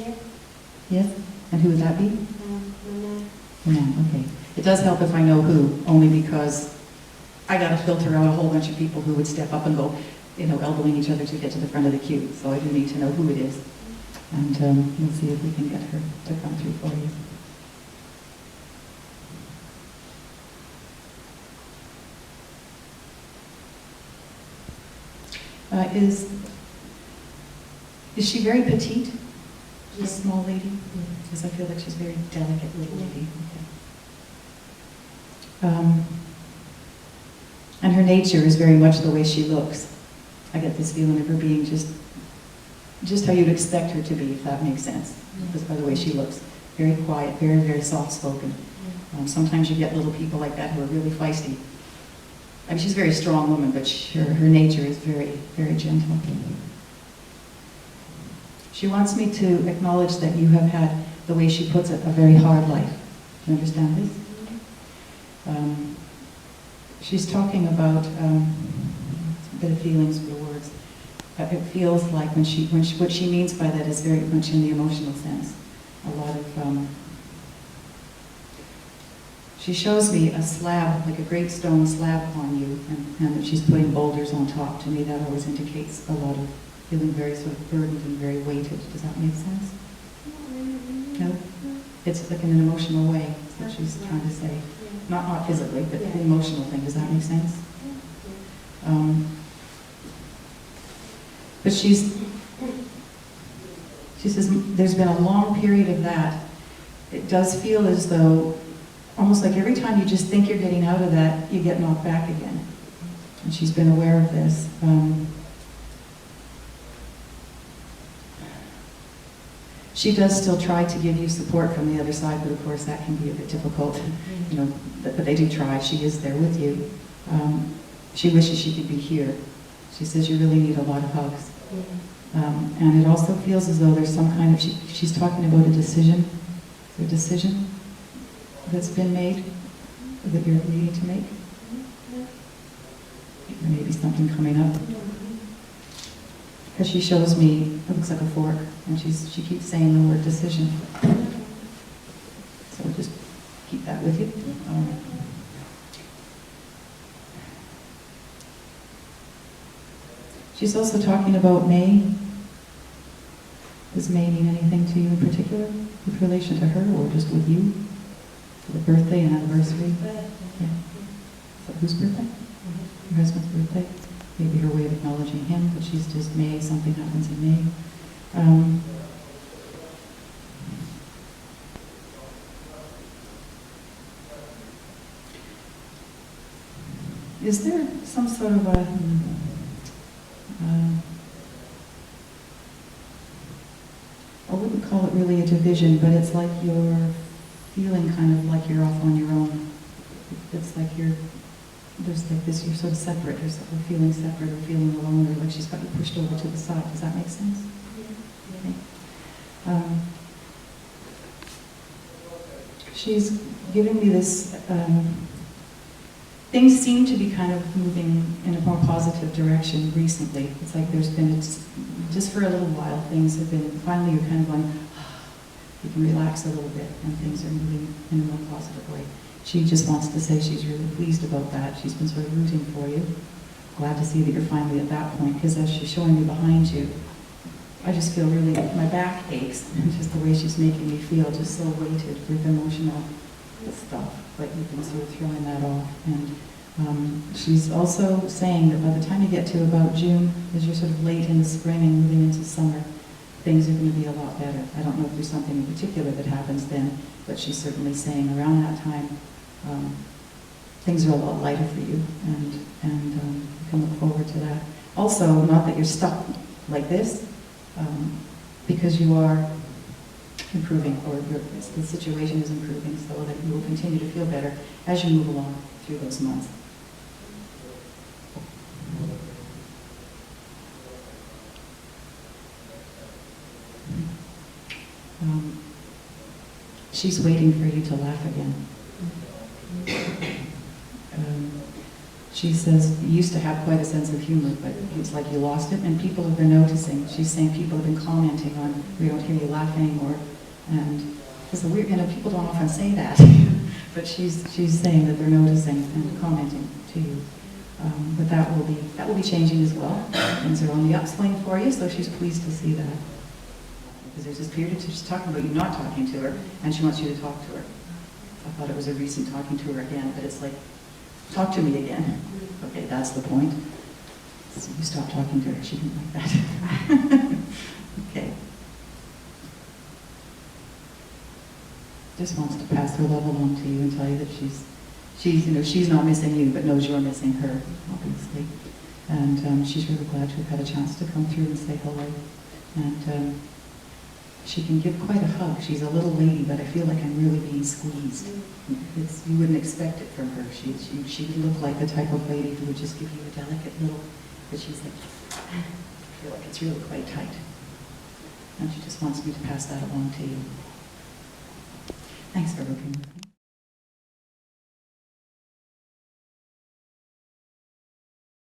Yes. Yes? And who would that be? Renee. Okay. It does help if I know who, only because I got to filter out a whole bunch of people who would step up and go, elbowing each other to get to the front of the queue. So I do need to know who it is. And we'll see if we can get her to come through for you. Is she very petite? This small lady? Because I feel like she's a very delicate little lady. Okay. And her nature is very much the way she looks. I get this feeling of her being just how you'd expect her to be, if that makes sense. Just by the way she looks. Very quiet, very, very soft-spoken. Sometimes you get little people like that who are really feisty. I mean, she's a very strong woman, but her nature is very, very gentle. She wants me to acknowledge that you have had, the way she puts it, a very hard life. Do you understand this? She's talking about a bit of feelings for words. It feels like what she means by that is very much in the emotional sense. A lot of, she shows me a slab, like a great stone slab on you, and that she's putting boulders on top. To me, that always indicates a lot of feeling very sort of burdened and very weighted. Does that make sense? No? It's like in an emotional way, is what she's trying to say. Not physically, but the emotional thing. Does that make sense? But she says there's been a long period of that. It does feel as though, almost like every time you just think you're getting out of that, you get knocked back again. And she's been aware of this. She does still try to give you support from the other side, but of course that can be a bit difficult. But they do try. She is there with you. She wishes she could be here. She says you really need a lot of hugs. And it also feels as though there's some kind of, she's talking about a decision. Is there a decision that's been made that you're needing to make? There may be something coming up. Because she shows me, it looks like a fork, and she keeps saying the word decision. So just keep that with you. She's also talking about May. Does May mean anything to you in particular with relation to her, or just with you? For the birthday and anniversary? Yeah. So whose birthday? Her husband's birthday? Maybe her way of acknowledging him, but she's just May, something happens in May. Is there some sort of a, I wouldn't call it really a division, but it's like you're feeling kind of like you're off on your own. It's like there's like this, you're sort of separate, or feeling separate, or feeling alone, or like she's got you pushed over to the side. Does that make sense? Okay. She's giving me this, things seem to be kind of moving in a more positive direction recently. It's like there's been, just for a little while, things have been, finally you're kind of going, you can relax a little bit, and things are moving in a more positive way. She just wants to say she's really pleased about that. She's been sort of rooting for you. Glad to see that you're finally at that point, because as she's showing me behind you, I just feel really, my back aches, and just the way she's making me feel, just so weighted with emotional stuff, but you've been sort of throwing that off. And she's also saying that by the time you get to about June, as you're sort of late in the spring and moving into summer, things are going to be a lot better. I don't know if there's something in particular that happens then, but she's certainly saying around that time, things are a lot lighter for you, and you can look forward to that. Also, not that you're stuck like this, because you are improving, or the situation is improving, so that you will continue to feel better as you move along through those months. She's waiting for you to laugh again. She says, you used to have quite a sense of humor, but it's like you lost it, and people have been noticing. She's saying people have been commenting on, we don't hear you laugh anymore, and it's a weird, people don't often say that, but she's saying that they're noticing and commenting to you. But that will be changing as well. Things are on the upswing for you, so she's pleased to see that. Because there's this period of she's talking about you not talking to her, and she wants you to talk to her. I thought it was a recent talking to her again, but it's like, talk to me again. Okay, that's the point. So you stop talking to her. She didn't like that. Okay. Just wants to pass her love along to you and tell you that she's not missing you, but knows you're missing her, obviously. And she's really glad to have had a chance to come through and say hello. And she can give quite a hug. She's a little lady, but I feel like I'm really being squeezed. You wouldn't expect it from her. She would look like the type of lady who would just give you a delicate little, but she's like, I feel like it's really quite tight. And she just wants me to pass that along to you. Thanks for working with us.